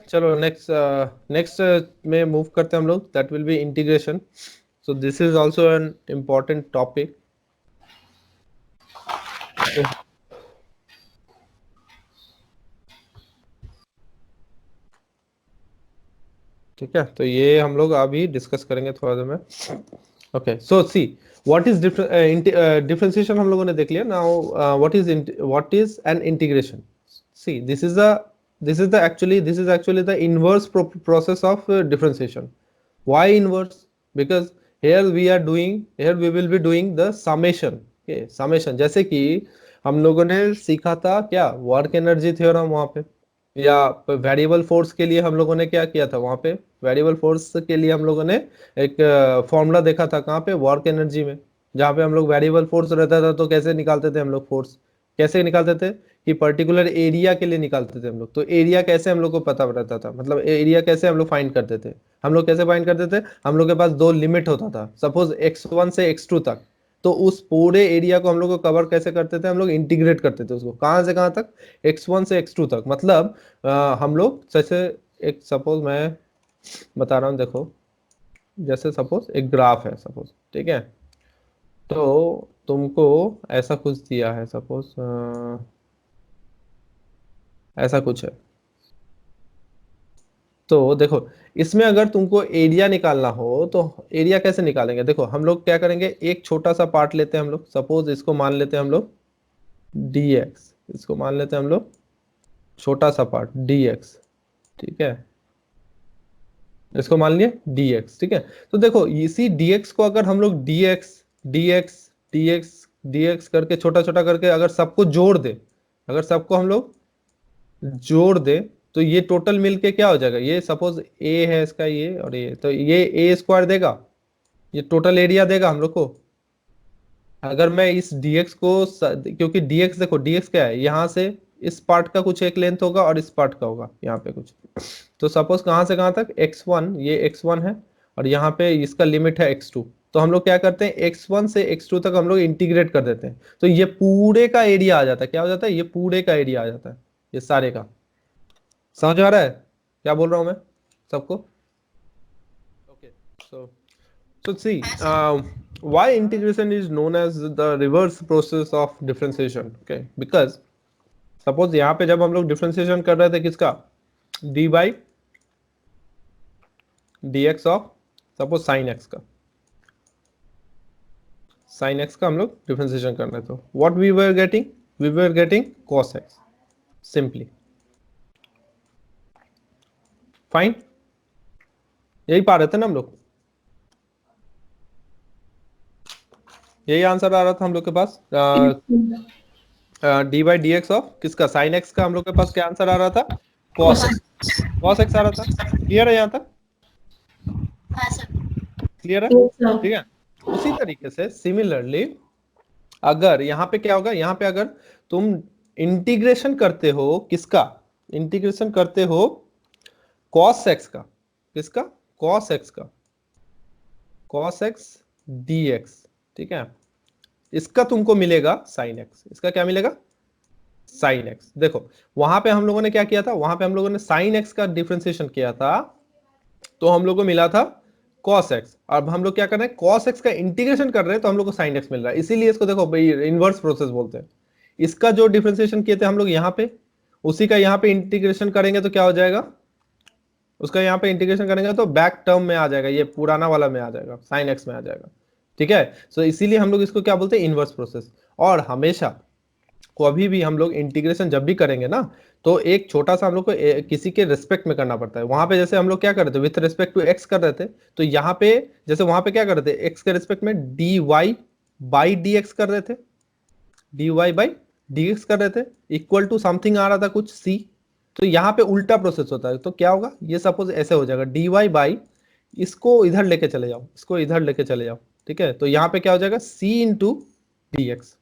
चलो नेक्स्ट में मूव करते हैं हम लोग, that will be integration. So this is also an important topic. ठीक है, तो ये हम लोग अभी डिस्कस करेंगे थोड़ा देर में. Okay, so see what is differentiation हम लोगों ने देख लिया. Now what is an integration. See this is actually the inverse process of differentiation. Why inverse? Because here we will be doing the summation. Okay, summation. जैसे कि हम लोगों ने सीखा था क्या, वर्क एनर्जी थ्योरम वहां पे, या वेरिएबल फोर्स के लिए हम लोगों ने क्या किया था वहां पे. वेरिएबल फोर्स के लिए हम लोगों ने एक फॉर्मूला देखा था कहाँ पे, वर्क एनर्जी में, जहाँ पे हम लोग वेरिएबल फोर्स रहता था तो कैसे निकालते थे हम लोग फोर्स, कैसे निकालते थे कि पर्टिकुलर एरिया के लिए निकालते थे हम लोग. तो एरिया कैसे हम लोग को पता रहता था, मतलब एरिया कैसे हम लोग फाइंड करते थे. हम लोग कैसे फाइंड करते थे, हम लोग के पास दो लिमिट होता था, सपोज x1 से x2 तक. तो उस पूरे एरिया को हम लोग को कवर कैसे करते थे, हम लोग इंटीग्रेट करते थे उसको, कहाँ से कहाँ तक, x1 से x2 तक. मतलब हम लोग जैसे, एक सपोज मैं बता रहा हूँ, देखो जैसे सपोज एक ग्राफ है सपोज, ठीक है. तो तुमको ऐसा कुछ दिया है सपोज, ऐसा कुछ है. तो देखो, इसमें अगर तुमको एरिया निकालना हो तो एरिया कैसे निकालेंगे. देखो हम लोग क्या करेंगे, एक छोटा सा पार्ट लेते हैं हम लोग, सपोज इसको मान लेते हैं हम लोग dx, इसको मान लेते हैं हम लोग छोटा सा पार्ट dx. ठीक है, इसको मान लिया dx. ठीक है, तो देखो इसी dx को अगर हम लोग dx dx dx dx करके छोटा छोटा करके अगर सबको जोड़ दे, अगर सबको हम लोग जोड़ दे, तो ये टोटल मिलके क्या हो जाएगा, ये सपोज a है इसका, ये और ये, तो ये a स्क्वायर देगा, ये टोटल एरिया देगा हम लोग को. अगर मैं इस dx को क्योंकि dx देखो, dx क्या है, यहाँ से इस पार्ट का कुछ एक लेंथ होगा और इस पार्ट का होगा यहाँ पे कुछ. तो सपोज कहाँ से कहाँ तक, x1, ये x1 है, और यहाँ पे इसका लिमिट है x2. तो हम लोग क्या करते हैं, x1 से x2 तक हम लोग इंटीग्रेट कर देते हैं, तो ये पूरे का एरिया आ जाता है. क्या हो जाता है, ये पूरे का एरिया आ जाता है, ये सारे का. समझ में आ रहा है क्या बोल रहा हूं मैं सबको. Okay, so see, why integration is known as the reverse process of differentiation. Okay, because suppose यहाँ पे जब हम लोग डिफरेंशिएशन कर रहे थे किसका, dy dx of suppose sin x का, sin x का हम लोग डिफरेंशिएशन कर रहे थे, what we were getting cos x simply. Fine, यही पा रहे थे ना हम लोग, यही आंसर आ रहा था हम लोग के पास. D by d x of किसका, साइन एक्स का. हम लोग के पास क्या आंसर आ रहा था, कॉस एक्स आ रहा था. क्लियर है यहाँ तक, क्लियर है, ठीक है. उसी तरीके से सिमिलरली अगर यहाँ पे क्या होगा, यहाँ पे अगर तुम इंटीग्रेशन करते हो किसका, इंटीग्रेशन करते हो कॉस एक्स का, किसका, कॉस एक्स का, कॉस एक्स डी एक्स. ठीक है, इसका तुमको मिलेगा साइन एक्स, इसका क्या मिलेगा, साइन एक्स. देखो वहां पे हम लोगों ने क्या किया था, वहां पे हम लोगों ने साइन एक्स का डिफरेंशिएशन किया था, तो हम लोग को मिला था cos x. अब हम लोग क्या कर रहे हैं, cos x का इंटीग्रेशन कर रहे हैं तो हम लोग को sin x मिल रहा है. इसीलिए इसको देखो भाई इनवर्स प्रोसेस बोलते हैं. इसका जो डिफरेंशिएशन किए थे हम लोग यहाँ पे, उसी का यहाँ पे इंटीग्रेशन करेंगे तो क्या हो जाएगा, उसका यहाँ पे इंटीग्रेशन करेंगे तो बैक टर्म में आ जाएगा, ये पुराना वाला में आ जाएगा, साइन एक्स में आ जाएगा. ठीक है, सो इसीलिए हम लोग इसको क्या बोलते हैं, इनवर्स प्रोसेस. और हमेशा कभी भी हम लोग इंटीग्रेशन जब भी करेंगे ना, तो एक छोटा सा हम लोग को किसी के रिस्पेक्ट में करना पड़ता है. वहां पे जैसे हम लोग क्या कर रहे थे, विथ रिस्पेक्ट टू एक्स कर रहे थे, तो यहाँ पे जैसे वहां पे क्या कर रहे थे, एक्स के रिस्पेक्ट में d y by d x कर रहे थे, d y by d x कर रहे थे, इक्वल टू समथिंग आ रहा था कुछ सी. तो यहाँ पे उल्टा प्रोसेस होता है, तो क्या होगा, ये सपोज ऐसे हो जाएगा, डी वाई बाई, इसको इधर लेके चले जाओ, इसको इधर लेके चले जाओ. ठीक है, तो यहाँ पे क्या हो जाएगा, सी इंटू डी एक्स,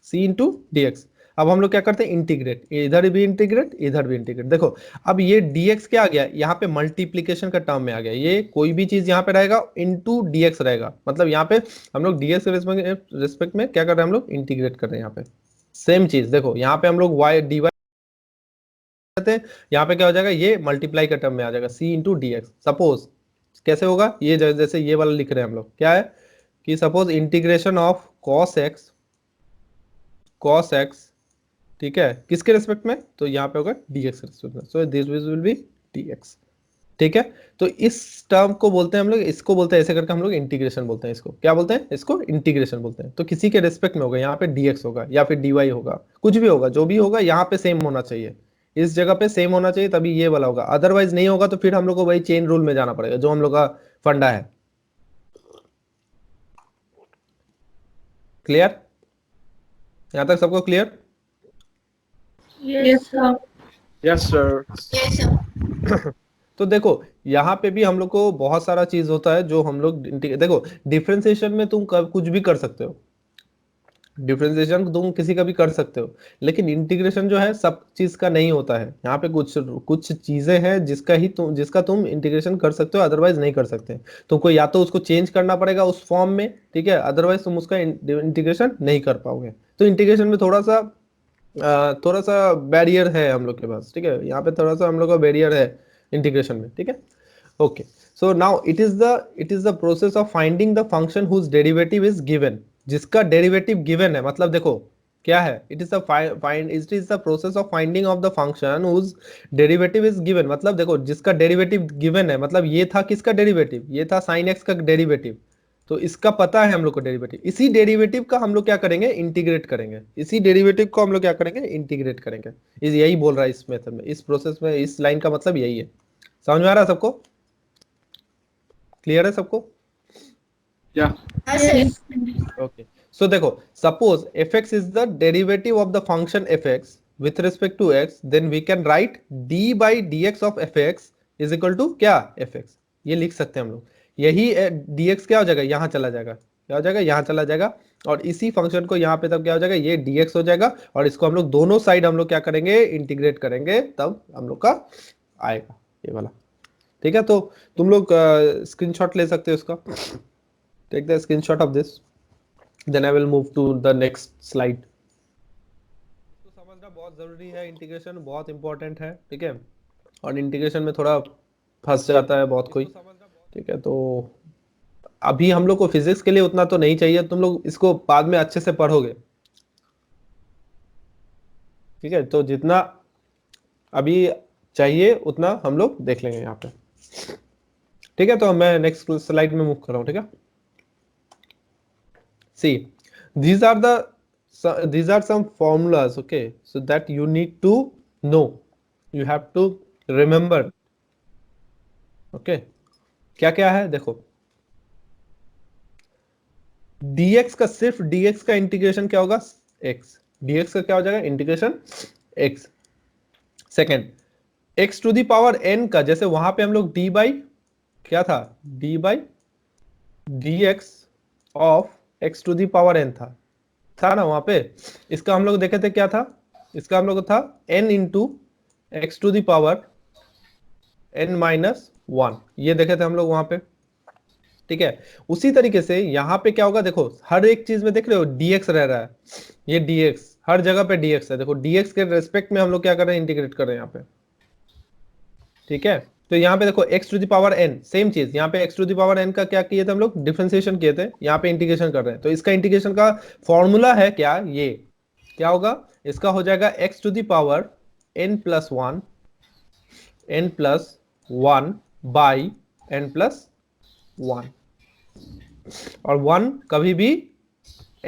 सी इंटू डी एक्स. अब हम लोग क्या करते हैं, इंटीग्रेट, इधर भी इंटीग्रेट, इधर भी इंटीग्रेट. देखो अब ये dx क्या आ गया, यहाँ पे मल्टीप्लीकेशन का टर्म में आ गया, ये कोई भी चीज यहाँ पे रहेगा इंटू dx रहेगा, मतलब यहाँ पे हम लोग dx के रिस्पेक्ट में क्या कर रहे हैं, हम लोग इंटीग्रेट कर रहे हैं. यहाँ पे सेम चीज देखो, यहाँ पे हम लोग y dy रहते हैं, यहाँ पे क्या हो जाएगा, ये मल्टीप्लाई का टर्म में आ जाएगा c into D x. Suppose कैसे होगा, ये जैसे ये वाला लिख रहे हैं हम लोग, क्या है कि suppose integration of cos x, ठीक है, किसके रेस्पेक्ट में, तो यहाँ पे होगा dx के रेस्पेक्ट में, so this will be dx, ठीक है। तो इस टर्म को बोलते हैं हम लोग, इसको बोलते हैं ऐसे करके हम लोग इंटीग्रेशन बोलते हैं, इसको क्या बोलते हैं, इसको इंटीग्रेशन बोलते हैं। तो किसी के रेस्पेक्ट में होगा, यहाँ पे dx होगा या फिर dy होगा, कुछ भी होगा, जो भी होगा यहाँ पे सेम होना चाहिए, इस जगह पे सेम होना चाहिए, तभी ये वाला होगा, अदरवाइज नहीं होगा तो फिर हम लोग को वही चेन रूल में जाना पड़ेगा, जो हम लोग का फंडा है। क्लियर, यहाँ तक सबको clear? Yes, sir. Yes, sir. Yes, sir. तो देखो यहाँ पे भी हम लोग को बहुत सारा चीज होता है जो हम लोग देखो, डिफरेंशिएशन में तुम कुछ भी कर सकते हो, डिफरेंशिएशन तुम किसी का भी कर सकते हो, लेकिन इंटीग्रेशन जो है सब चीज का नहीं होता है। यहाँ पे कुछ कुछ चीजें हैं जिसका तुम इंटीग्रेशन कर सकते हो, अदरवाइज नहीं कर सकते। तुमको या तो उसको चेंज करना पड़ेगा उस फॉर्म में, ठीक है, अदरवाइज तुम उसका इंटीग्रेशन नहीं कर पाओगे। तो इंटीग्रेशन में थोड़ा सा बैरियर है हम लोग के पास, ठीक है, यहाँ पे थोड़ा सा हम लोग का बैरियर है इंटीग्रेशन में, ठीक है। Okay, so now it is the process of finding the function whose derivative is given, जिसका डेरिवेटिव गिवन है, मतलब देखो क्या है, it is the process of finding of the function whose derivative is given, मतलब देखो जिसका डेरिवेटिव गिवन है, मतलब ये था किसका डेरिवेटिव, ये था sin x का डेरिवेटिव, तो इसका पता है हम लोग को डेरिवेटिव, इसी डेरिवेटिव का हम लोग क्या करेंगे, इंटीग्रेट करेंगे, इसी डेरिवेटिव को हम लोग क्या करेंगे, इंटीग्रेट करेंगे। इस यही बोल रहा है इस मेथड में, इस प्रोसेस में, इस लाइन का मतलब यही है। समझ में आ रहा है सबको, क्लियर है सबको? Yeah. Yes. ओके, सो देखो suppose fx is the derivative of the function fx with respect to x, then we can write d by dx of fx is equal to क्या, fx, ये लिख सकते हैं हम लोग। यही dx क्या हो जाएगा, यहाँ चला जाएगा, क्या हो जाएगा, यहाँ चला जाएगा, और इसी फंक्शन को यहाँ पे तब क्या हो जाएगा, ये dx हो जाएगा, और इसको हम लोग दोनों साइड हम लोग क्या करेंगे, इंटीग्रेट करेंगे, तब हम लोग का आएगा ये वाला, ठीक है। तो तुम लोग स्क्रीनशॉट ले सकते हो इसका, take the screenshot of this, then I will move to the next slide। तो समझना बहुत जरूरी है, इंटीग्रेशन बहुत इंपॉर्टेंट है, ठीक है, और इंटीग्रेशन में थोड़ा फंस जाता है बहुत कोई, ठीक है। तो अभी हम लोग को फिजिक्स के लिए उतना तो नहीं चाहिए, तुम लोग इसको बाद में अच्छे से पढ़ोगे, ठीक है। तो जितना अभी चाहिए उतना हम लोग देख लेंगे यहाँ पे, ठीक है। तो मैं नेक्स्ट स्लाइड में मूव कर रहा हूँ, ठीक है। See, these are some formulas, okay, so that you need to know, you have to remember, okay। क्या क्या है देखो, dx का, सिर्फ dx का इंटीग्रेशन क्या होगा, x, dx का क्या हो जाएगा, integration x। Second, x to the power n का, जैसे वहां पे हम लोग d बाई क्या था, d by dx of x to the power n था ना वहां पे, इसका हम लोग देखे थे क्या था, इसका हम लोग था n into x to the power n minus 1, ये देखे थे हम लोग वहां पे, ठीक है। उसी तरीके से यहाँ पे क्या होगा, देखो हर एक चीज में देख रहे हो dx रह रहा है, ये dx हर जगह पे dx है, देखो dx के रेस्पेक्ट में हम लोग क्या कर रहे हैं, इंटीग्रेट कर रहे हैं यहाँ पे, ठीक है। तो यहाँ पे देखो x to the power n, same चीज यहाँ पे x to the power n का क्या किए थे हम लोग, डिफरेंशिएशन किए थे, यहाँ पे इंटीग्रेशन कर रहे हैं। तो इसका इंटीग्रेशन का फॉर्मूला है क्या, ये क्या होगा, इसका हो जाएगा x to the power n plus 1 by n plus 1, और 1 कभी भी,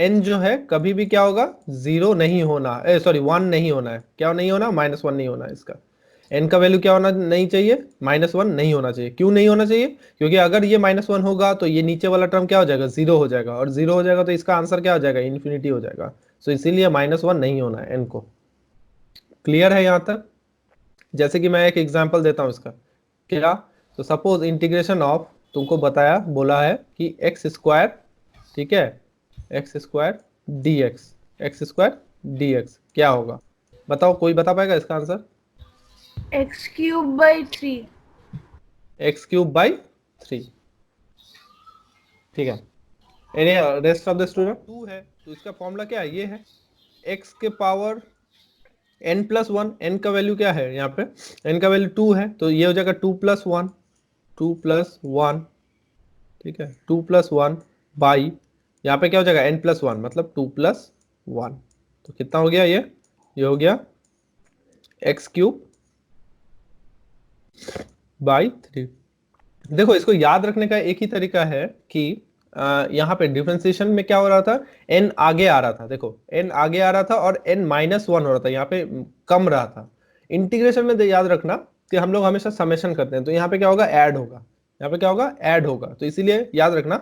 n जो है कभी भी क्या होगा, 0 नहीं होना, सॉरी 1 नहीं होना है, क्या नहीं होना, -1 नहीं होना है, इसका n का वैल्यू क्या होना नहीं चाहिए, -1 नहीं होना चाहिए। क्यों नहीं होना चाहिए, क्योंकि अगर ये -1 होगा तो ये नीचे वाला टर्म क्या हो जाएगा, 0 हो जाएगा, और 0 हो जाएगा तो इसका आंसर क्या हो जाएगा, इन्फिनिटी हो जाएगा। सो इसीलिए -1 नहीं होना है n को। क्लियर है यहाँ तक? जैसे कि मैं एक एग्जाम्पल देता हूँ इसका, क्या, तो सपोज इंटीग्रेशन ऑफ, तुमको बताया बोला है कि एक्स स्क्वायर, ठीक है, एक्स स्क्वायर डी एक्स क्या होगा, बताओ, कोई बता पाएगा इसका answer? X cube by 3. x³/3, ठीक है। रेस्ट ऑफ द स्टूडेंट 2 है, तो इसका फॉर्मूला क्या है, ये है x के पावर n+1, n का वैल्यू क्या है यहाँ पे, n का वैल्यू 2 है, तो ये हो जाएगा 2+1, 2+1, ठीक है, 2+1 बाई, यहाँ पे क्या हो जाएगा n+1 मतलब 2+1, तो कितना हो गया ये हो गया x³ बाई 3। देखो इसको याद रखने का एक ही तरीका है कि यहाँ पे डिफरेंशिएशन में क्या हो रहा था, n आगे आ रहा था, देखो n आगे आ रहा था और n-1 हो रहा था, यहाँ पे कम रहा था। इंटीग्रेशन में याद रखना कि हम लोग हमेशा समेशन करते हैं, तो यहाँ पे क्या होगा, ऐड होगा, यहाँ पे क्या होगा, ऐड होगा, तो इसीलिए याद रखना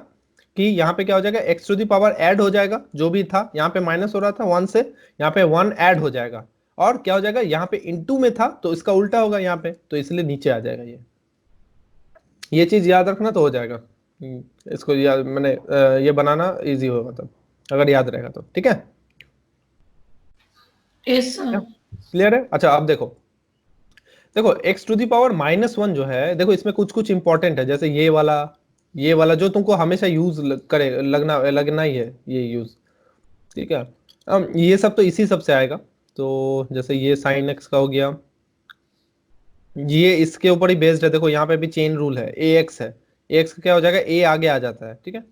कि यहाँ पे क्या हो जाएगा, x⁴ ऐड हो जाएगा, जो भी था यहाँ पे माइनस हो रहा था 1 से, यहाँ पे 1 ऐड हो जाएगा, और क्या हो जाएगा, यहाँ पे इनटू में था तो इसका उल्टा होगा यहाँ पे, तो इसलिए नीचे आ जाएगा ये चीज याद रखना तो हो जाएगा। इसको याद मैंने ये बनाना इजी होगा तब, अगर याद रहेगा तो, ठीक है, यस सर। क्लियर है। अच्छा अब देखो x⁻⁻1 जो है, देखो इसमें कुछ कुछ इंपॉर्टेंट है, जैसे ये वाला जो तुमको हमेशा यूज करे लगना ही है, ये यूज, ठीक है। ये सब तो इसी सब से आएगा, तो जैसे ये sin x का हो गया, ये इसके ऊपर ही बेस्ड है, देखो यहाँ पे भी चेन रूल है, ax है, ax का क्या हो जाएगा, a आगे आ जाता है, ठीक है,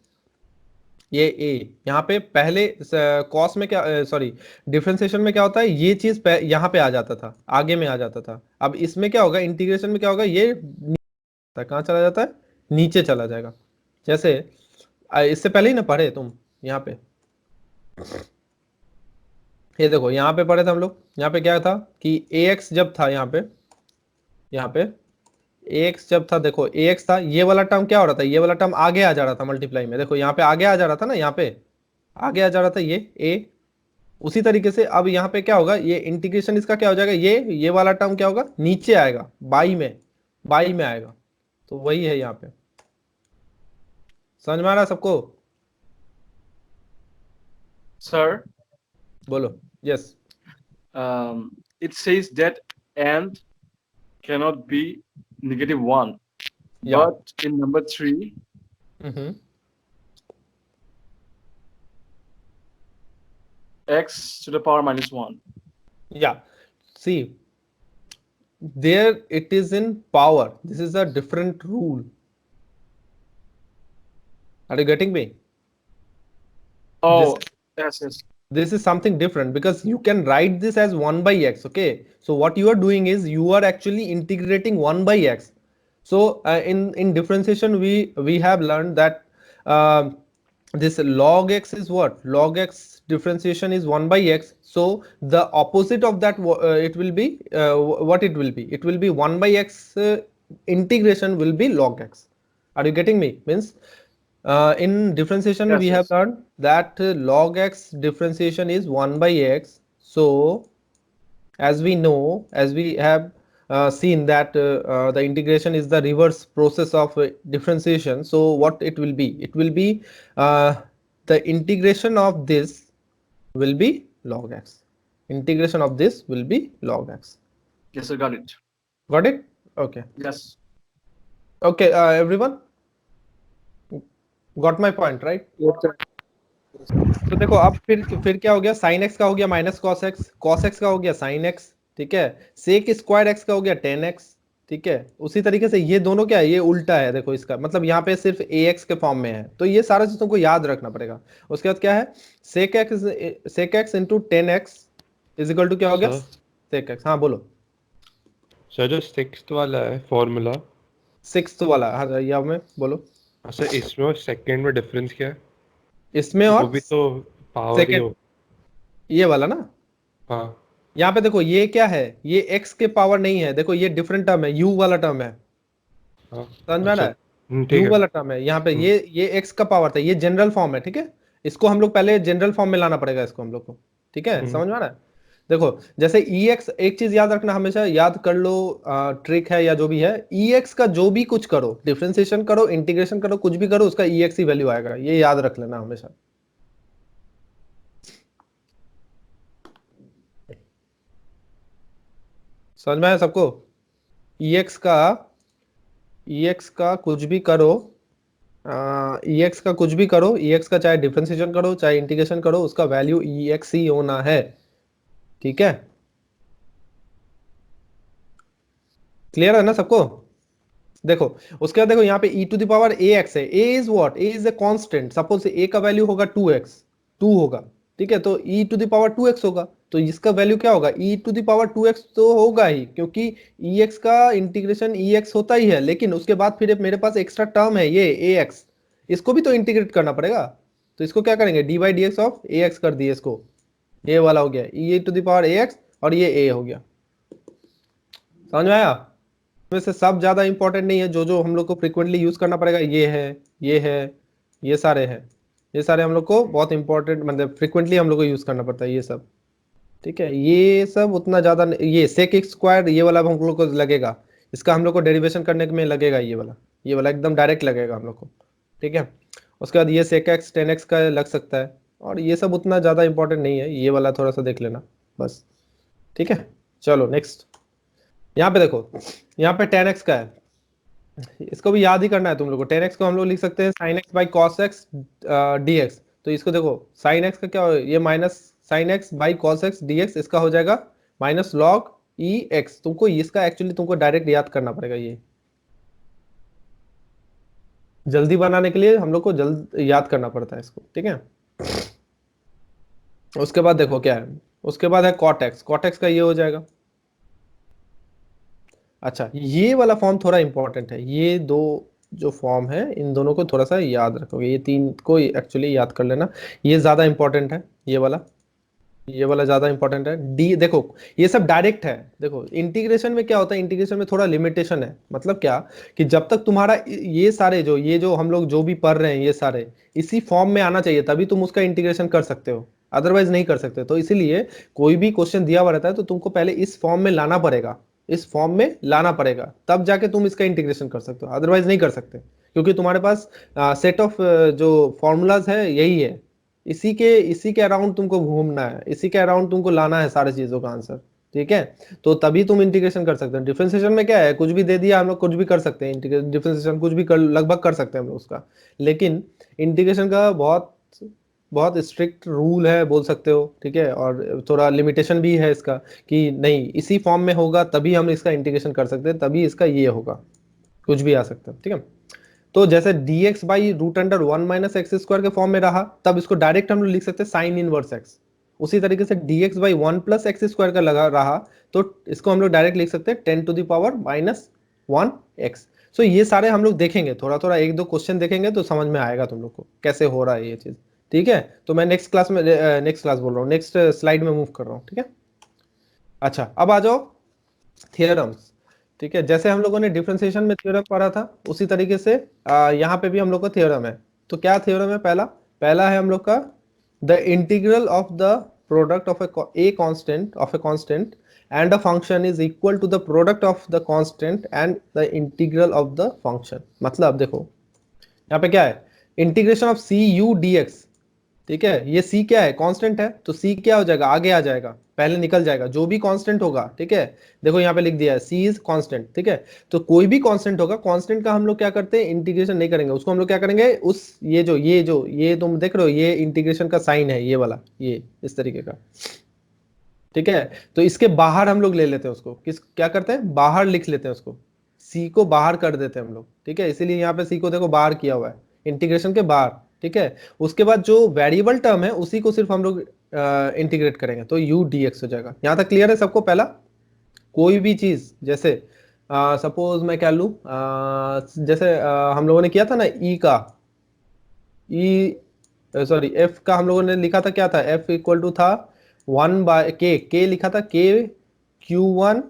ये a यहाँ पे पहले कॉस में क्या, सॉरी डिफरेंशिएशन में क्या होता है, ये चीज यहाँ पे आ जाता था, आगे में आ जाता था, अब इसमें क्या होगा, इंटीग्रेशन में क्या होगा, ये कहाँ चला जाता है, नीचे चला जाएगा। जैसे इससे पहले ही ना पढ़े तुम यहाँ पे, ये देखो यहाँ पे पढ़े थे हम लोग, यहाँ पे क्या था कि ax जब था यहाँ पे ax जब था, देखो ax था, ये वाला टर्म क्या हो रहा था, ये वाला टर्म आगे आ जा रहा था मल्टीप्लाई में, देखो यहाँ पे आगे आ जा रहा था ना, यहाँ पे आगे आ जा रहा था ये a, उसी तरीके से अब यहाँ पे क्या होगा, ये इंटीग्रेशन इसका क्या हो जाएगा, ये वाला टर्म क्या होगा, नीचे आएगा, बाई में आएगा, तो वही है यहाँ पे, समझ में आ रहा है सबको, Sir, बोलो yes. it says that and cannot be -1, Yeah. but in number 3, x⁻⁻1. Yeah, see, there it is in power, this is a different rule, are you getting me? Oh, yes. This is something different because you can write this as 1 by x, okay, so what you are doing is you are actually integrating 1 by x. So in differentiation we have learned that this log x is what, log x differentiation is 1 by x, so the opposite of that it will be what it will be 1 by x integration will be log x, are you getting me, means in differentiation Yes, we have yes. learned that log x differentiation is 1 by x, so as we know, as we have seen that the integration is the reverse process of differentiation, so what it will be, the integration of this will be log x, integration of this will be log x. Yes, I got it. Got it? Okay. Yes. Okay, everyone got my point, right? Yes, sir. तो देखो अब फिर क्या हो गया, sign x का हो गया माइनस कॉस एक्स का हो गया साइन एक्स, ठीक है, सेक स्क्वायर एक्स का हो गया टेन एक्स, ठीक है, उसी तरीके से ये दोनों क्या है, ये उल्टा है, देखो इसका मतलब यहाँ पे सिर्फ ए एक्स के फॉर्म में है, तो ये सारा चीज तुमको याद रखना पड़ेगा। उसके बाद क्या है, sec x into tan x is equal to क्या हो गया, सेक एक्स, हाँ बोलो सर। जो सिक्स्थ वाला है फॉर्मूला, सिक्स्थ वाला, हाँ या में बोलो सर, इसमें और सेकंड में डिफरेंस क्या है? इसमें वो और भी तो पावर ही सेकंड, हो। ये वाला ना, हाँ, यहाँ पे देखो ये क्या है, ये x के पावर नहीं है, देखो ये डिफरेंट टर्म है, u वाला टर्म है, हाँ, समझ में आ रहा है, ठीक u है। वाला टर्म है यहाँ पे, ये x का पावर था, ये जनरल फॉर्म है, ठीक है, इसको हम लोग पहले जनरल फॉर्म में लाना पड़ेगा इसको हम लोग को, ठीक है, समझ में आ रहा है। देखो जैसे ex, एक चीज याद रखना, हमेशा याद कर लो, ट्रिक है या जो भी है, ex का जो भी कुछ करो, डिफरेंशिएशन करो, इंटीग्रेशन करो, कुछ भी करो, उसका ex ही वैल्यू आएगा, ये याद रख लेना हमेशा। समझ में आया सबको, ex का कुछ भी करो, ex का कुछ भी करो, ex का चाहे डिफरेंशिएशन करो चाहे इंटीग्रेशन करो, उसका वैल्यू ex ही होना है, ठीक है। क्लियर है ना सबको? देखो उसके बाद देखो यहाँ पे e to the power ax है। a is what? a is a constant. Suppose a का वैल्यू होगा 2x, 2 होगा, ठीक है, तो e to the power 2x होगा, तो इसका वैल्यू क्या होगा? e to the power 2x तो होगा ही, क्योंकि ex का इंटीग्रेशन ex होता ही है, लेकिन उसके बाद फिर मेरे पास एक्स्ट्रा टर्म है ये ax, इसको भी तो इंटीग्रेट करना पड़ेगा। तो इसको क्या करेंगे? dy dx ऑफ ax कर दिए इसको, ये वाला हो गया e to the power ax, और ये a हो गया। समझ में आया? में से सब ज्यादा इंपॉर्टेंट नहीं है, जो जो हम लोग को फ्रिक्वेंटली यूज करना पड़ेगा ये है, ये है, ये सारे हैं, ये सारे हम लोग को बहुत इंपॉर्टेंट, मतलब फ्रिक्वेंटली हम लोग को यूज करना पड़ता है ये सब, ठीक है। ये सब उतना ज्यादा ये सेक एक्स स्क्वायर ये वाला हम लोग को लगेगा, इसका हम लोग को डेरिवेशन करने में लगेगा, ये वाला एकदम डायरेक्ट लगेगा हम लोग को, ठीक है। उसके बाद ये सेक एक्स 10x का लग सकता है, और ये सब उतना ज्यादा इंपॉर्टेंट नहीं है, ये वाला थोड़ा सा देख लेना बस, ठीक है। चलो नेक्स्ट, यहाँ पे देखो, यहाँ पे 10x का है, इसको भी याद ही करना है तुम लोग को। 10x को हम लोग लिख सकते हैं sin x by cos x dx। तो इसको देखो sin x का क्या हो, ये minus sin x by cos x dx, इसका हो जाएगा माइनस log e x। तुमको इसका एक्चुअली तुमको डायरेक्ट याद करना पड़ेगा, ये जल्दी बनाने के लिए हम लोग को जल्द याद करना पड़ता है इसको, ठीक है। उसके बाद देखो क्या है, उसके बाद है cot x। cot x का ये हो जाएगा, अच्छा ये वाला फॉर्म थोड़ा इंपॉर्टेंट है, ये दो जो फॉर्म है इन दोनों को थोड़ा सा याद रखोगे, ये तीन को एक्चुअली याद कर लेना, ये ज्यादा इंपॉर्टेंट है, ये वाला ज्यादा इंपॉर्टेंट है। डी देखो ये सब डायरेक्ट है। देखो इंटीग्रेशन में क्या होता है, इंटीग्रेशन में थोड़ा लिमिटेशन है, मतलब क्या कि जब तक तुम्हारा ये सारे जो ये जो हम लोग जो भी पढ़ रहे हैं ये सारे इसी फॉर्म में आना चाहिए, तभी तुम उसका इंटीग्रेशन कर सकते हो, अदरवाइज नहीं कर सकते। तो इसीलिए कोई भी क्वेश्चन दिया हुआ रहता है तो तुमको पहले इस फॉर्म में लाना पड़ेगा, इस फॉर्म में लाना पड़ेगा, तब जाके तुम इसका इंटीग्रेशन कर सकते हो, अदरवाइज नहीं कर सकते, क्योंकि तुम्हारे पास सेट ऑफ जो फॉर्मूलाज है यही है, इसी के अराउंड तुमको घूमना है, इसी के अराउंड तुमको लाना है सारी चीजों का आंसर, ठीक है। तो तभी तुम इंटीग्रेशन कर सकते हो। डिफरेंशिएशन में क्या है, कुछ भी दे दिया हम लोग कुछ भी कर सकते हैं, डिफरेंशिएशन कुछ भी कर लगभग कर सकते हैं हम लोग उसका, लेकिन इंटीग्रेशन का बहुत बहुत स्ट्रिक्ट रूल है बोल सकते हो, ठीक है, और थोड़ा लिमिटेशन भी है इसका कि नहीं इसी फॉर्म में होगा तभी हम इसका इंटीग्रेशन कर सकते हैं, तभी इसका ये होगा, कुछ भी आ सकता है, ठीक है। तो जैसे dx by root under 1 minus x square के फॉर्म में रहा, तब इसको डायरेक्ट हम लोग लिख सकते हैं साइन इनवर्स एक्स। उसी तरीके से dx by 1 plus x square का लगा रहा, तो इसको हम लोग डायरेक्ट लिख सकते हैं 10 to the power minus 1 x. So ये सारे हम लोग देखेंगे, थोड़ा थोड़ा एक दो क्वेश्चन देखेंगे तो समझ में आएगा तुम लोग को कैसे हो रहा है ये चीज, ठीक है। तो मैं नेक्स्ट क्लास में नेक्स्ट क्लास बोल रहा हूँ, नेक्स्ट स्लाइड में मूव कर रहा हूँ, ठीक है। अच्छा अब आ जाओ थियरम्स, ठीक है। जैसे हम लोगों ने डिफरेंशिएशन में थ्योरम पढ़ा था उसी तरीके से यहाँ पे भी हम लोग का थ्योरम है। तो क्या थ्योरम है? पहला है हम लोग का the integral of the product of a constant and a function is equal to the product of the constant and the integral of the function. मतलब देखो यहाँ पे क्या है, integration of c u d x, ठीक है। ये c क्या है? कांस्टेंट है, तो c क्या हो जाएगा? आगे आ जाएगा, पहले निकल जाएगा, जो भी कांस्टेंट होगा, ठीक है। देखो यहाँ पे लिख दिया है c इज कांस्टेंट, ठीक है। तो कोई भी कांस्टेंट होगा, कांस्टेंट का हम लोग क्या करते हैं, इंटीग्रेशन नहीं करेंगे, उसको हम लोग क्या करेंगे, उस ये तुम देख रहे हो ये इंटीग्रेशन का साइन है, ये वाला, ये इस तरीके का, ठीक है। तो इसके बाहर हम लोग ले लेते हैं उसको, क्या करते हैं, बाहर लिख लेते हैं उसको, c को बाहर कर देते हैं हम लोग, ठीक है। इसीलिए यहाँ पे c को देखो बाहर किया हुआ है, इंटीग्रेशन के बाहर, ठीक है। उसके बाद जो वेरिएबल टर्म है उसी को सिर्फ हम लोग इंटीग्रेट करेंगे, तो u dx हो जाएगा। यहाँ तक क्लियर है सबको? पहला कोई भी चीज जैसे सपोज मैं क्या लूँ, जैसे हम लोगों ने किया था ना e का, f का हम लोगों ने लिखा था, क्या था, f इक्वल टू था 1 बाय k लिखा था, k q1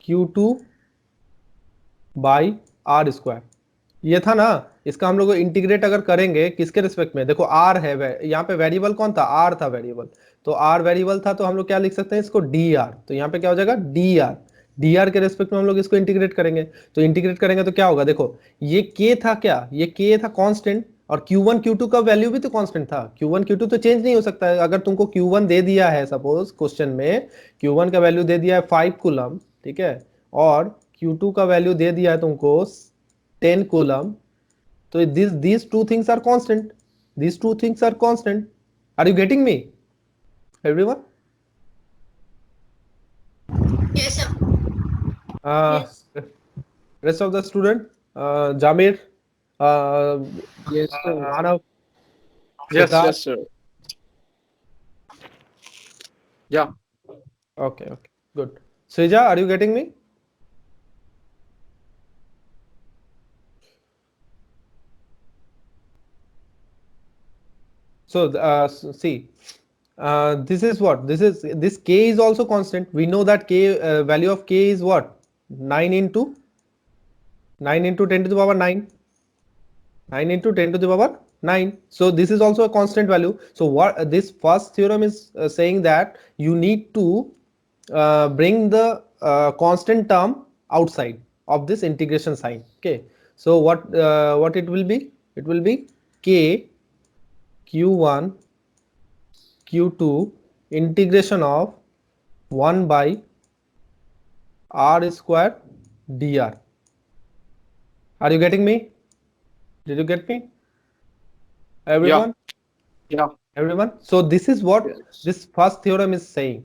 q2 by are square, ये था ना। इसका हम लोग इंटीग्रेट अगर करेंगे किसके रिस्पेक्ट में, देखो r है, यहाँ पे वेरिएबल कौन था, r था वेरिएबल, तो r वेरिएबल था, तो हम लोग क्या लिख सकते हैं इसको dr, तो यहाँ पे क्या हो जाएगा dr के रेस्पेक्ट में हम लोग इसको इंटीग्रेट करेंगे। तो इंटीग्रेट करेंगे तो क्या होगा, देखो ये k था, क्या ये k था कांस्टेंट, और q1 q2 का वैल्यू भी तो कांस्टेंट था, q1 q2 तो चेंज नहीं हो सकता है। अगर तुमको q1 दे दिया है, सपोज क्वेश्चन में q1 का वैल्यू दे दिया है 5 कूलम, ठीक है, और q2 का वैल्यू दे दिया है तुमको 10 coulomb, so these two things are constant, these two things are constant. Are you getting me everyone? Yes, sir. Yes. Rest of the student, Jamir, Yes, sir. Manav, Yes, Siddharth. yes, sir. Yeah. Okay, good. Srija, are you getting me? So see, this is what this k is also constant. We know that k value of k is what 9 into 10 to the power 9. 9 into 10 to the power 9. So this is also a constant value. So what this first theorem is saying that you need to bring the constant term outside of this integration sign. Okay. So what it will be? It will be k q1 q2 integration of 1 by r square dr. Are you getting me? Did you get me? Yeah. Everyone? Yeah. Everyone? So this is what Yes. this first theorem is saying.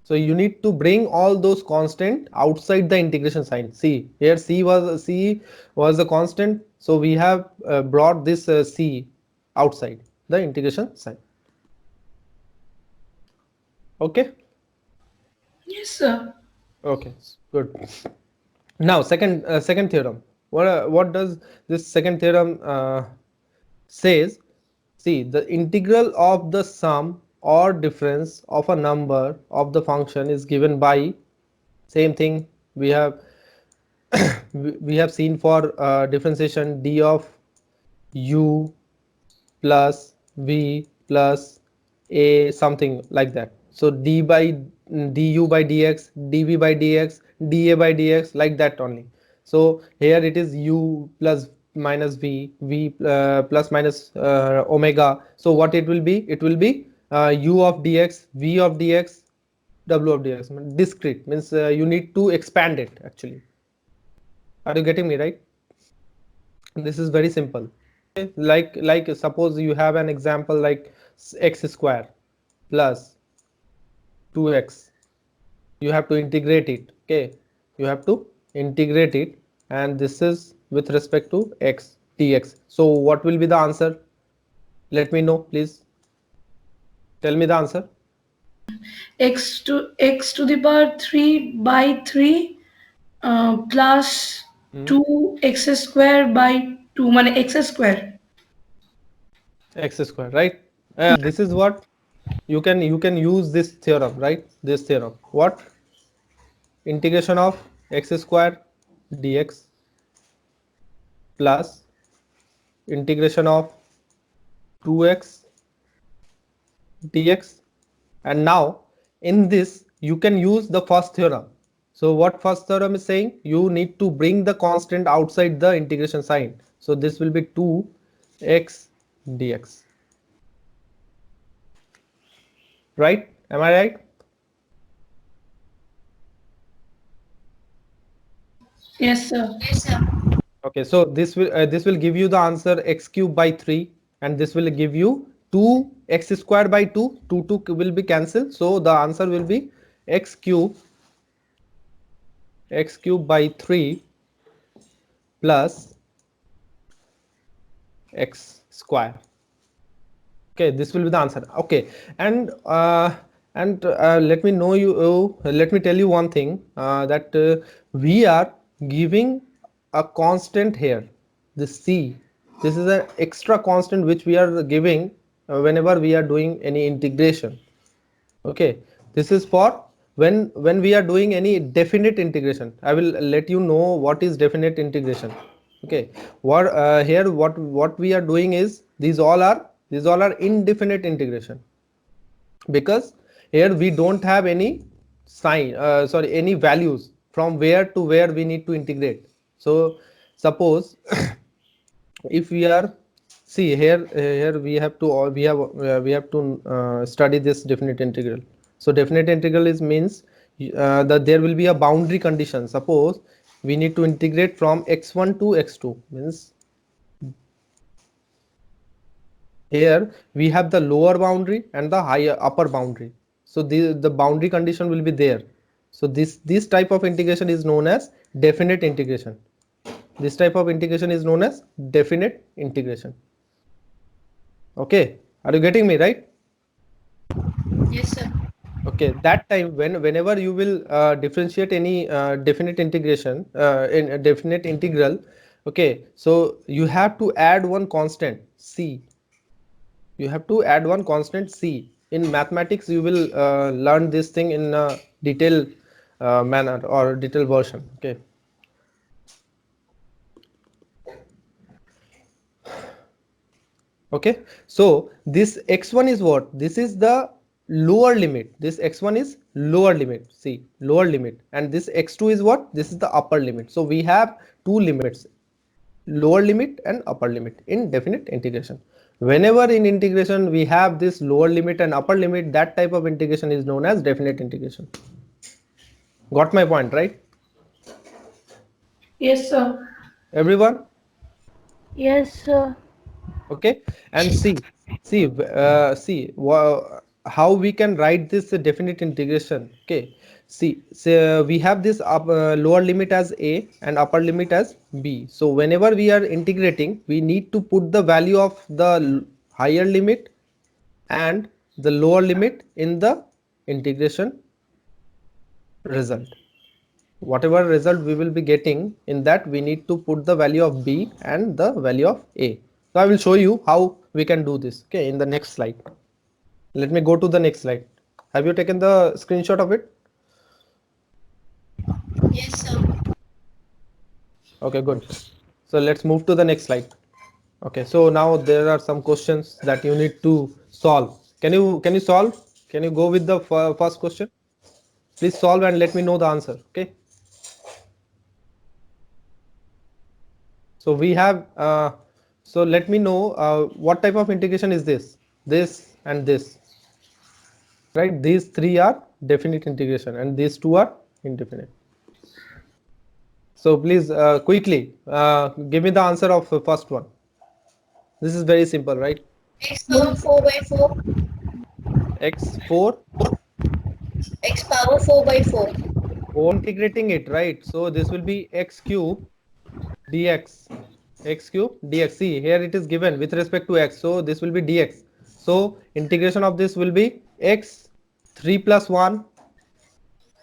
So you need to bring all those constant outside the integration sign. See here c was a constant. So we have brought this c outside the integration sign. Okay. Yes, sir. Okay. Good. Now second theorem. What does this second theorem says? See, the integral of the sum or difference of a number of the function is given by same thing we have we have seen for differentiation d of u plus v plus a something like that. So d by du by dx, dv by dx, da by dx, like that only. So here it is u plus minus v plus minus omega. So what it will be? It will be u of dx, v of dx, w of dx. Discrete means you need to expand it actually. Are you getting me right? This is very simple. Like suppose you have an example like x square plus 2x. You have to integrate it. Okay, you have to integrate it, and this is with respect to x dx. So what will be the answer? Let me know, please. Tell me the answer. X to the power 3 by 3 plus Hmm. 2x square by 2 মানে x square. X square, right? This is what you can use this theorem, right? This theorem. What? Integration of x square dx plus integration of 2x dx, and now in this you can use the first theorem. So what first theorem is saying? You need to bring the constant outside the integration sign. So this will be 2x dx, right? Am I right? Yes, sir. Okay, so this will give you the answer x cube by 3, and this will give you 2x square by 2. 2 will be cancelled, so the answer will be x cube by 3 plus x square. Okay, this will be the answer. Okay, and let me know let me tell you one thing, that we are giving a constant here, the c. This is an extra constant which we are giving whenever we are doing any integration. Okay, this is for when we are doing any definite integration. I will let you know what is definite integration. Okay, what here what we are doing is these all are indefinite integration, because here we don't have any sign sorry any values from where to where we need to integrate. So suppose if we are, see here we have to study this definite integral. So definite integral is means that there will be a boundary condition. Suppose we need to integrate from x1 to x2, means here we have the lower boundary and the higher upper boundary. So the boundary condition will be there. So this type of integration is known as definite integration. This type of integration is known as definite integration. Okay, are you getting me right? Yes, sir. Okay, that time whenever you will differentiate any definite integration in a definite integral, okay, so you have to add one constant c. You have to add one constant c. In mathematics, you will learn this thing in a detailed manner or detailed version. Okay. Okay, so this x1 is what? This is the lower limit. This x1 is lower limit. See, lower limit, and this x2 is what? This is the upper limit. So we have two limits, lower limit and upper limit in definite integration. Whenever in integration we have this lower limit and upper limit, that type of integration is known as definite integration. Got my point, right? Yes, sir. Everyone? Yes, sir. Okay, and see how we can write this definite integration. Okay, see, so we have this lower limit as a and upper limit as b. So whenever we are integrating, we need to put the value of the higher limit and the lower limit in the integration result. Whatever result we will be getting, in that we need to put the value of b and the value of a. So I will show you how we can do this, okay, in the next slide. Let me go to the next slide. Have you taken the screenshot of it? Yes, sir. Okay, good. So let's move to the next slide. Okay, so now there are some questions that you need to solve. Can you solve? Can you go with the first question? Please solve and let me know the answer. Okay. So we have so let me know what type of integration is this and this, right? These three are definite integration and these two are indefinite. So please quickly give me the answer of the first one. This is very simple, right? X power 4 by 4. X4. X power 4 by 4. Oh, integrating it, right? So this will be x cube dx. X cube dx. See, here it is given with respect to x. So this will be dx. So integration of this will be x 3 plus 1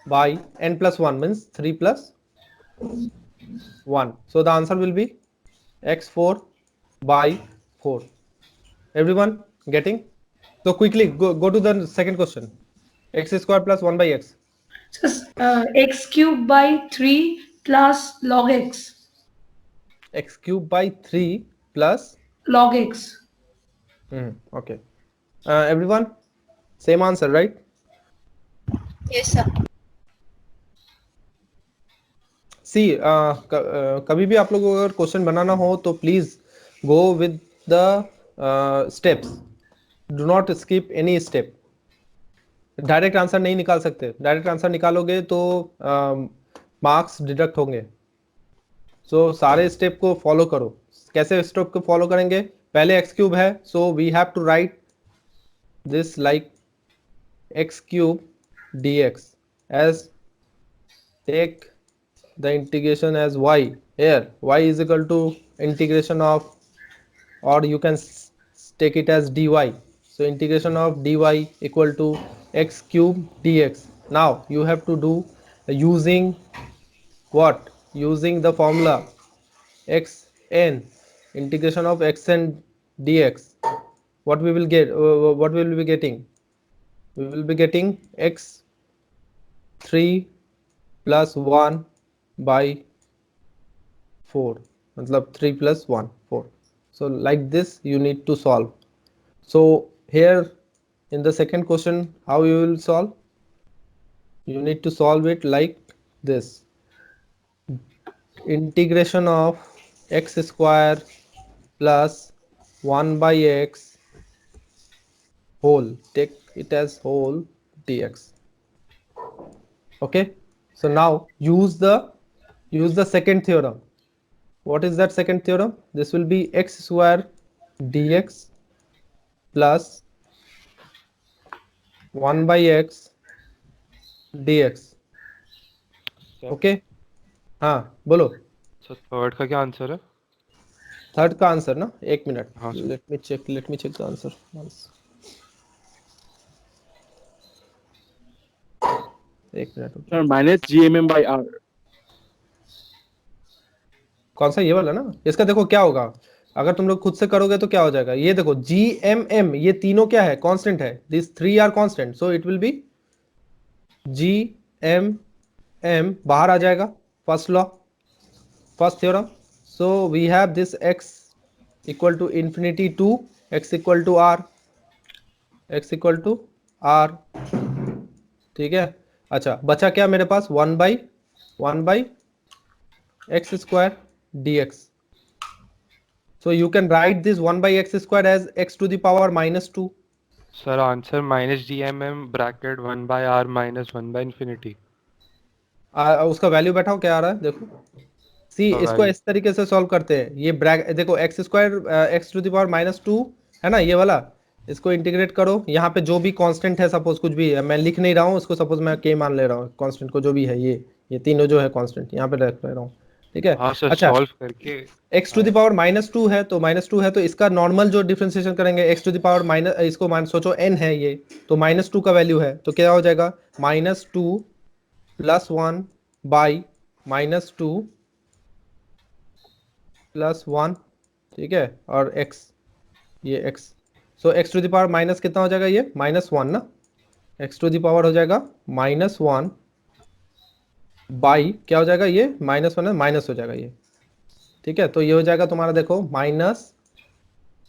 by n plus 1 means 3 plus 1. So the answer will be x4 by 4. Everyone getting? So quickly go to the second question. X square plus 1 by x. So, x cube by 3 plus log x. X cube by 3 plus Log x. okay. Everyone, same answer, right? Yes, sir. सी कभी भी आप लोगों को अगर question बनाना हो तो please go with the steps, do not skip any step. Direct answer नहीं निकाल सकते. डायरेक्ट आंसर निकालोगे तो मार्क्स डिडक्ट होंगे. सो सारे स्टेप को फॉलो करो. कैसे स्टेप को फॉलो करेंगे? पहले एक्स क्यूब है, so we have to write this like x cube dx as take the integration as y. Here y is equal to integration of, or you can take it as dy. So integration of dy equal to x cube dx. Now you have to do using what? Using the formula xn, integration of xn dx. What we will get? What we will be getting? We will be getting x 3 plus 1 by 4, matlab 3 plus 1 4. So like this you need to solve. So here in the second question, how you will solve? You need to solve it like this. Integration of x square plus 1 by x whole, take it as whole dx. Okay, so now use the second theorem. What is that second theorem? This will be x square dx plus 1 by x dx. Okay हाँ बोलो। Sir third का क्या answer है? Third का answer ना, एक minute, हाँ sir. Let me check the answer. एक minute. Sir, minus GMM by R. कौन सा, ये वाला ना? इसका देखो क्या होगा, अगर तुम लोग खुद से करोगे तो क्या हो जाएगा, ये देखो जी एम एम, ये तीनों क्या है, कांस्टेंट है, this three R constant, so it will be G M M, बाहर आ जाएगा, first law, first theorem. So we have this x equal to infinity to x equal to R, x equal to R, ठीक है। अच्छा बचा क्या मेरे पास, one by x square d x. So you can write this 1 by x square as x to the power minus 2. Sir answer minus G M M bracket 1/r minus 1/infinity। उसका value बैठाओ क्या आ रहा है देखो। सी उसका इसको value इस तरीके से सॉल्व करते हैं, ये ब्रैक देखो x square x to the power minus two है ना, ये वाला, इसको इंटीग्रेट करो, यहाँ पे जो भी कांस्टेंट है, सपोज कुछ भी है, मैं लिख नहीं रहा हूँ उसको, सपोज मैं के मान ले रहा हूँ कांस्टेंट को, जो भी है ये तीनों जो है कांस्टेंट यहाँ पे रख ले रहा हूँ, ठीक है। हाँ सर अच्छा सॉल्व करके x to the power minus two है, तो माइनस टू है तो इसका नॉर्मल जो डिफरेंशिएशन करेंगे, x to the power minus, इसको मान सोचो एन है ये, तो माइनस टू का वैल्यू है तो क्या हो जाएगा, minus two plus one by minus two plus one, ठीक है, और x, ये x, so x to the power minus कितना हो जाएगा, ये माइनस वन ना, x टू द पावर हो जाएगा माइनस वन बाई क्या हो जाएगा, ये माइनस वन है, माइनस हो जाएगा ये, ठीक है। तो ये हो जाएगा तुम्हारा देखो माइनस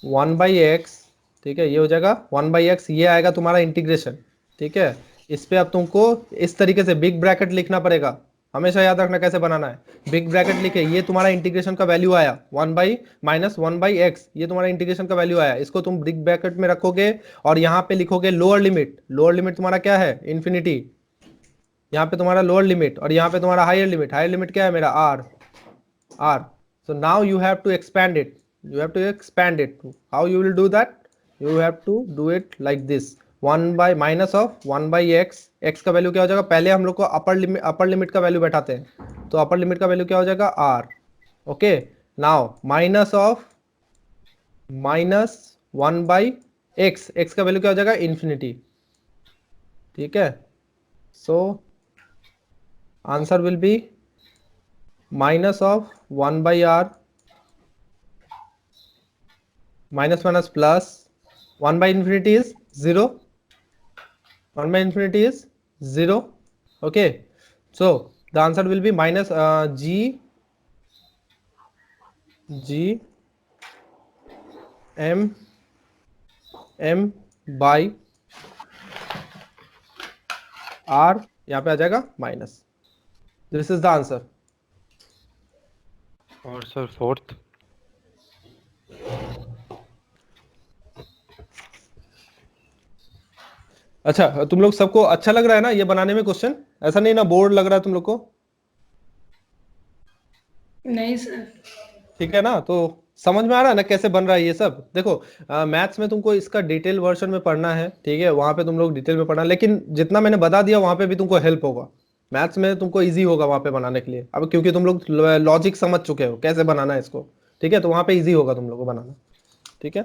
वन बाई एक्स, ठीक है, ये हो जाएगा वन बाई एक्स, ये आएगा तुम्हारा इंटीग्रेशन, ठीक है। इस पे अब तुमको इस तरीके से बिग ब्रैकेट लिखना पड़ेगा, हमेशा याद रखना कैसे बनाना है, बिग ब्रैकेट लिखे, ये तुम्हारा इंटीग्रेशन का वैल्यू आया one by minus one by x, ये तुम्हारा इंटीग्रेशन का वैल्यू आया, इसको तुम बिग ब्रैकेट में रखोगे और यहाँ पे लिखोगे लोअर लिमिट, लोअर लिमिट तुम्हारा क्या है, इन्फिनिटी, यहाँ पे तुम्हारा लोअर लिमिट, और यहाँ पे तुम्हारा हायर लिमिट, हायर लिमिट क्या है मेरा, r, r. So now you have to expand it. You have to expand it. How you will do that? You have to do it like this. 1 by minus of 1 by x. x का value क्या हो जाएगा, पहले हम लोग को upper limit का value बैठाते हैं, तो अपर लिमिट का वैल्यू क्या हो जाएगा, r. Okay now minus of minus 1 by x, x का वैल्यू क्या हो जाएगा, इन्फिनिटी, ठीक है। So answer will be minus of 1 by r minus plus 1 by infinity is 0, 1 by infinity is 0, okay. So the answer will be minus g m by r, यहाँ पे आ जाएगा minus, this is the answer. और sir fourth? अच्छा तुम लोग सबको अच्छा लग रहा है ना ये बनाने में क्वेश्चन, ऐसा नहीं ना बोर्ड लग रहा है तुम लोग को? नहीं सर। ठीक है ना, तो समझ में आ रहा है ना कैसे बन रहा है ये सब। देखो मैथ्स में तुमको इसका डिटेल वर्जन में पढ़ना है, ठीक है, वहां पे तुम लोग डिटेल में पढ़ना, लेकिन जितना मैंने बता दिया वहां पे भी तुमको हेल्प होगा, मैथ्स में तुमको इजी होगा वहां पे बनाने के लिए, अब क्योंकि तुम लोग लॉजिक समझ चुके हो कैसे बनाना है इसको, ठीक है, तो वहां पे इजी होगा तुम लोग को बनाना, ठीक है।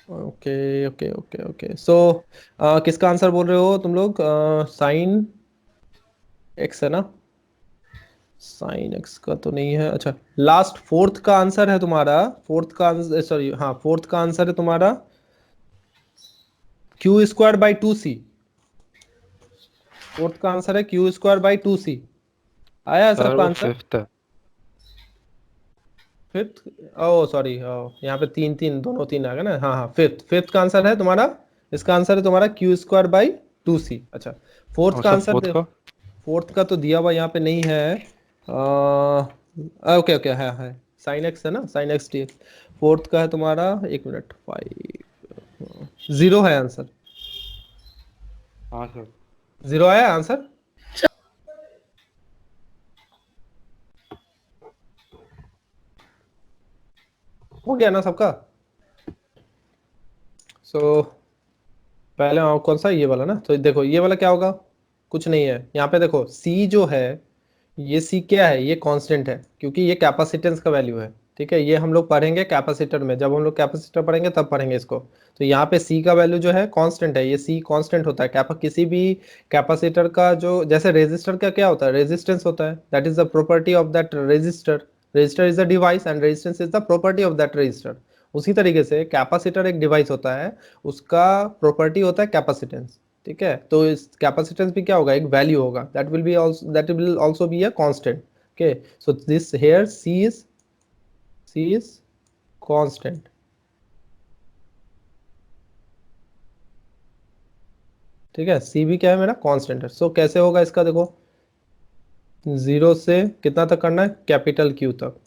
ओके ओके ओके ओके, सो किसका आंसर बोल रहे हो तुम लोग, साइन एक्स है ना, साइन एक्स का तो नहीं है। अच्छा लास्ट फोर्थ का आंसर है तुम्हारा, फोर्थ का आंसर, सॉरी हाँ फोर्थ का आंसर है तुम्हारा q square by two c, fourth का आंसर है q square by two c, आया है सर सबका वो आंसर? फिफ्थ है। फिफ्थ, ओ सॉरी, यहाँ पे तीन तीन दोनों तीन आ गए ना, हाँ हाँ फिफ्थ, फिफ्थ का आंसर है तुम्हारा, इसका आंसर है तुम्हारा क्यू स्क्वायर बाई टू सी। अच्छा फोर्थ और का सर आंसर फोर्थ का? फोर्थ का तो दिया हुआ यहाँ पे नहीं है, ओके ओके है साइन एक्स है ना, sine x T x. Fourth का है तुम्हारा, एक मिनट, 0 है आंसर, हाँ सर। 0 आया आंसर। हो गया ना सबका? सो पहले कौन सा, ये वाला ना, तो देखो ये वाला क्या होगा, कुछ नहीं है यहाँ पे। देखो C जो है, ये C क्या है, ये कांस्टेंट है क्योंकि ये कैपेसिटेंस का वैल्यू है। ठीक है, ये हम लोग पढ़ेंगे कैपेसिटर में, जब हम लोग कैपेसिटर पढ़ेंगे तब पढ़ेंगे इसको। तो यहाँ पे C का वैल्यू जो है कांस्टेंट है, ये C कांस्टेंट होता है। किसी भी कैपेसिटर का जो, जैसे रेजिस्टर का क्या होता है, रेजिस्टेंस होता है, that is the property of that resistor. Resistor is the device and resistance is the property of that resistor. उसी तरीके से कैपेसिटर एक डिवाइस होता है, उसका प्रॉपर्टी होता है कैपेसिटेंस। ठीक है, तो इस कैपेसिटेंस भी क्या होगा, एक वैल्यू होगा, that will also be a constant. Okay, so this here C is constant। ठीक है, C भी क्या है, मेरा कांस्टेंट है। सो कैसे होगा इसका, देखो 0 से कितना तक करना है, कैपिटल Q तक।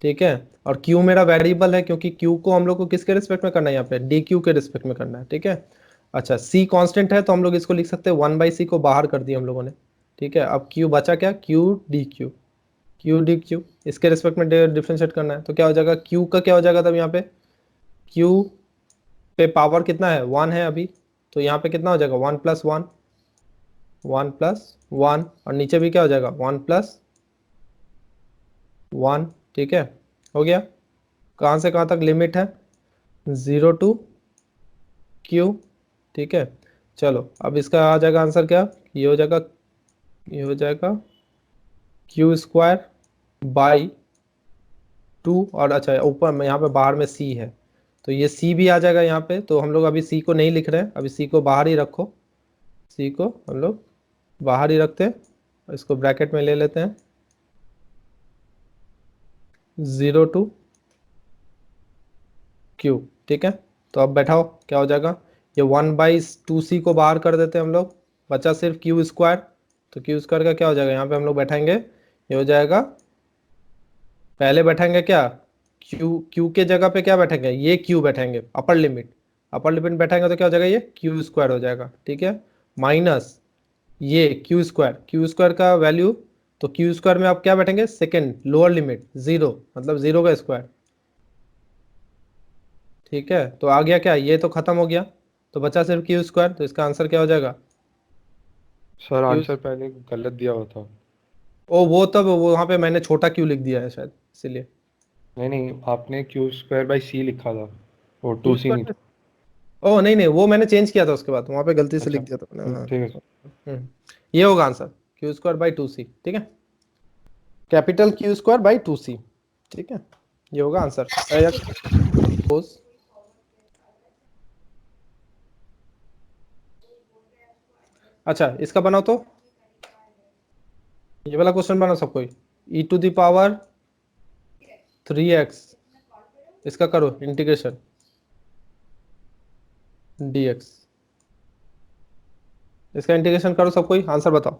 ठीक है, और Q मेरा वेरिएबल है क्योंकि Q को हम लोग को किसके रिस्पेक्ट में करना है, यहाँ पे dq के रिस्पेक्ट में करना है। ठीक है, अच्छा C कांस्टेंट है तो हम लोग इसको लिख सकते हैं 1/c को बाहर कर दिया हम लोगों ने। ठीक है, अब Q बचा क्या, q dq इसके रिस्पेक्ट में डिफरेंशिएट करना है, तो क्या हो जाएगा, Q का क्या हो जाएगा तब यहाँ पे, Q पे पावर कितना है, 1 है अभी, तो यहाँ पे कितना हो जाएगा 1 + 1, 1 + 1, और नीचे भी क्या हो जाएगा 1 + 1। ठीक है, हो गया। कहाँ से कहाँ तक लिमिट है, 0 to Q। ठीक है, चलो अब इसका आ जाएगा आंसर क्या, ये हो जाएगा Q²/2। और अच्छा ऊपर में यहाँ पे बाहर में C है, तो ये C भी आ जाएगा यहाँ पे। तो हम लोग अभी C को नहीं लिख रहे हैं, अभी C को बाहर ही रखो, C को हम लोग बाहर ही रखते हैं, इसको ब्रैकेट में ले लेते हैं, 0 to Q। ठीक है, तो अब बैठाओ क्या हो जाएगा, ये 1/2C को बाहर कर देते हैं हम लोग, बचा सिर्फ Q²। तो Q² का क्या हो जाएगा, यहाँ पे हम लोग बैठाएंगे, ये हो जाएगा, पहले बैठाएंगे क्या, Q के जगह पे क्या बैठेंगे, ये Q बैठेंगे, अपर लिमिट बैठाएंगे तो क्या हो जाएगा, ये Q² हो जाएगा। ठीक है, माइनस ये Q² का वैल्यू, तो Q² में आप क्या बैठेंगे, सेकेंड लोअर लिमिट 0, मतलब 0 का स्क्वायर। ठीक है, तो आ गया क्या, ये तो खत्म हो गया, तो बचा सिर्फ Q²। तो इसका आंसर क्या हो जाएगा, सर आंसर पहले गलत दिया हुआ था। वो तब वो वहां पे मैंने छोटा Q लिख दिया है शायद, इसीलिए। नहीं, आपने Q²/C लिखा था, वो 2C नहीं था। ओ नहीं, वो मैंने चेंज किया था उसके बाद, वहां पे गलती से अच्छा, लिख दिया था मैंने। हाँ, ठीक है सर। ये होगा आंसर Q²/2C। ठीक है, कैपिटल Q²/2C। ठीक है, ये होगा आंसर। अच्छा इसका बनाओ, तो ये वाला क्वेश्चन बनाओ सब कोई, e⁻3x, इसका करो इंटीग्रेशन dx, इसका इंटीग्रेशन करो सब कोई, आंसर बताओ।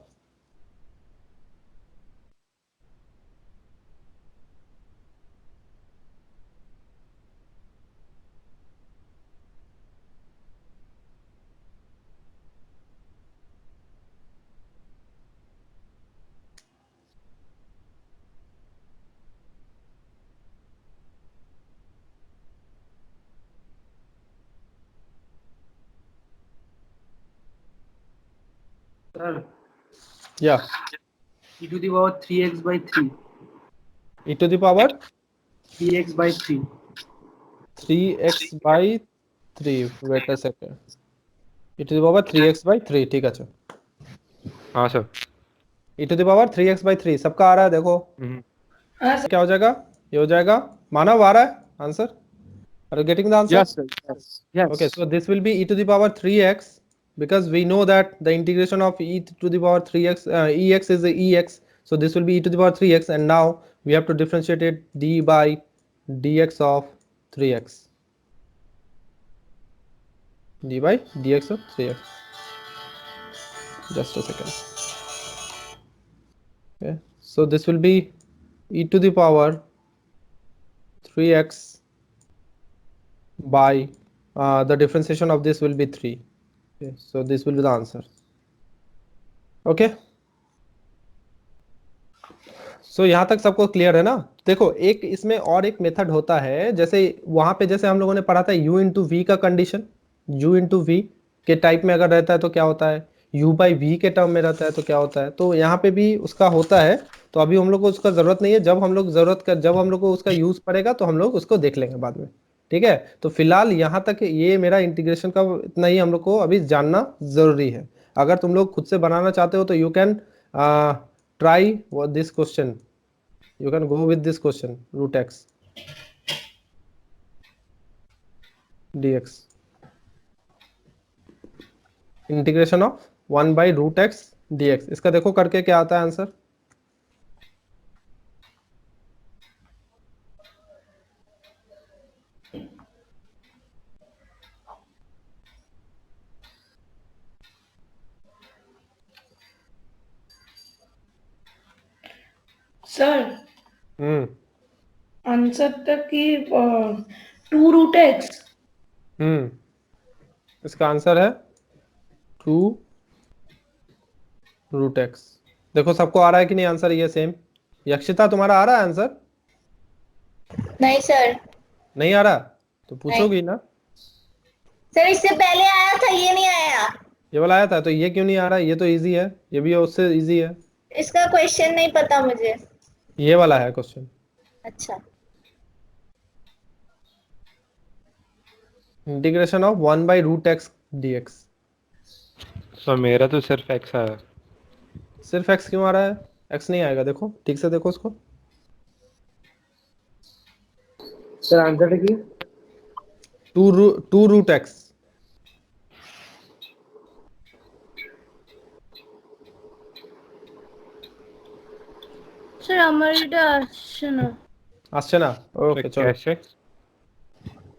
Sir, या e⁻3x/3. e⁻3x/3, 3x/3. Wait a second, e⁻3x/3। ठीक है, हाँ सर। e⁻3x/3 सबका आ रहा है, देखो हाँ सर। क्या हो जाएगा, ये हो जाएगा, मानव आ रहा है answer, are you getting the answer? Yes, sir. Yes. Okay, so this will be e⁻3x, because we know that the integration of e⁻3x ex is ex, so this will be e⁻3x, and now we have to differentiate it d/dx of 3x, d/dx of 3x. Just a second. Okay, so this will be e⁻3x by the differentiation of this will be 3. Okay, so this will be the answer. Okay, so यहाँ तक सबको clear है ना। देखो एक इसमें और एक मेथड होता है, जैसे वहां पे जैसे हम लोगों ने पढ़ा था u into v का कंडीशन, u into v के टाइप में अगर रहता है तो क्या होता है, u by v के टर्म में रहता है तो क्या होता है, तो यहाँ पे भी उसका होता है। तो अभी हम लोग को उसका जरूरत नहीं है, जब हम लोग को उसका यूज पड़ेगा तो हम लोग उसको देख लेंगे बाद में, ठीक है। तो फिलहाल यहाँ तक ये मेरा इंटीग्रेशन का इतना ही हम लोग को अभी जानना जरूरी है। अगर तुम लोग खुद से बनाना चाहते हो तो you can try this question, you can go with this question, root x dx, integration of 1 by root x dx। इसका देखो करके क्या आता है आंसर। सर आंसर तक की 2 रूट एक्स। इसका आंसर है 2 रूट एक्स। देखो सबको आ रहा है कि नहीं आंसर ये सेम। यक्षिता तुम्हारा आ रहा है आंसर? नहीं सर। नहीं आ रहा तो पूछोगी ना। सर इससे पहले आया था, ये नहीं आया। ये वाला आया था तो ये क्यों नहीं आ रहा? ये तो इजी है, ये भी उससे इजी है। इसका क्वेश्चन नहीं पता मुझे। ये वाला है क्वेश्चन। अच्छा। Integration of 1 by root x dx। तो मेरा तो सिर्फ x आया। सिर्फ x क्यों आ रहा है? x नहीं आएगा, देखो ठीक से देखो उसको। सर आंसर देखिए। 2 रूट एक्स। স্যার আমার এটা আসছে না। আসছে না? ओके चलो। कैसे?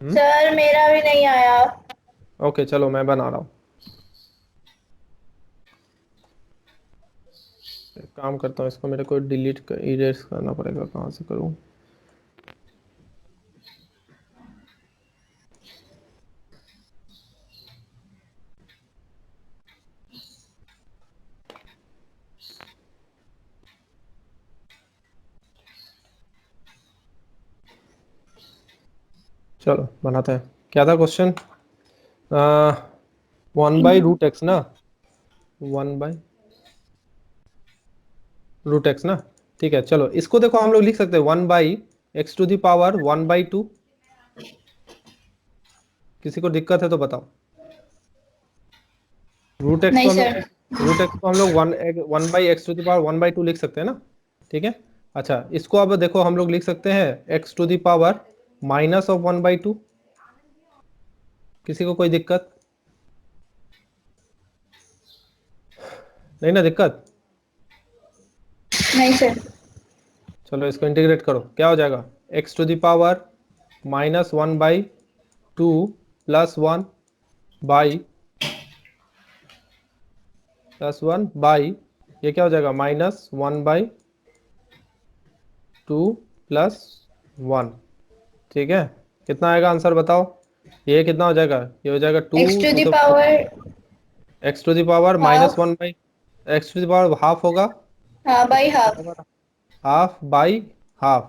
सर मेरा भी नहीं आया। ओके चलो मैं बना रहा हूँ। एक काम करता हूँ, इसको मेरे को इरेज करना पड़ेगा। कहाँ से करूँ? चलो बनाते हैं। क्या था क्वेश्चन? 1 by रूट एक्स ना, 1 by रूट एक्स ना, ठीक है। चलो इसको देखो हम लोग लिख सकते हैं 1 by x to the power 1 by 2। किसी को दिक्कत है तो बताओ। रूट एक्स नहीं को सर। हम लोग 1 by x to the power 1 by 2 लिख सकते हैं ना, ठीक है। अच्छा इसको अब देखो हम लोग लिख सकते हैं x to the power minus of 1 by 2। किसी को कोई दिक्कत नहीं ना? दिक्कत नहीं सर। चलो इसको इंटीग्रेट करो, क्या हो जाएगा? x to the power minus 1 by 2 plus 1 by ये क्या हो जाएगा? माइनस 1 by 2 प्लस 1, ठीक है। कितना आएगा आंसर बताओ? ये कितना हो जाएगा? ये हो जाएगा 2 x to the power। x to the power minus 1 by x to the power half होगा। हाँ by half. Half by half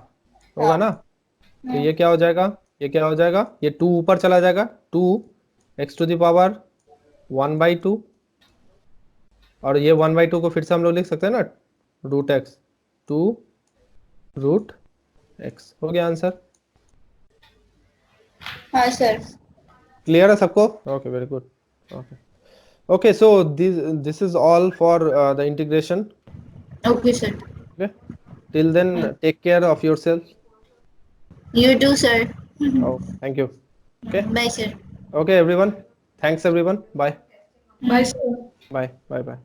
होगा ना। तो ये क्या हो जाएगा? ये क्या हो जाएगा? ये 2 ऊपर चला जाएगा, 2 x to the power 1 by 2 और ये 1 by 2 को फिर से हम लोग लिख सकते हैं ना, रूट एक्स 2 रूट एक्स। हो गया आंसर। हाँ सर। क्लियर है सबको? Okay very good. Okay okay so this is all for the integration. Okay sir. Okay. Till then, take care of yourself. You too sir। Oh, thank you. Okay. Bye sir. Okay, everyone. Thanks, everyone. Bye. Bye sir. Bye. Bye. Bye.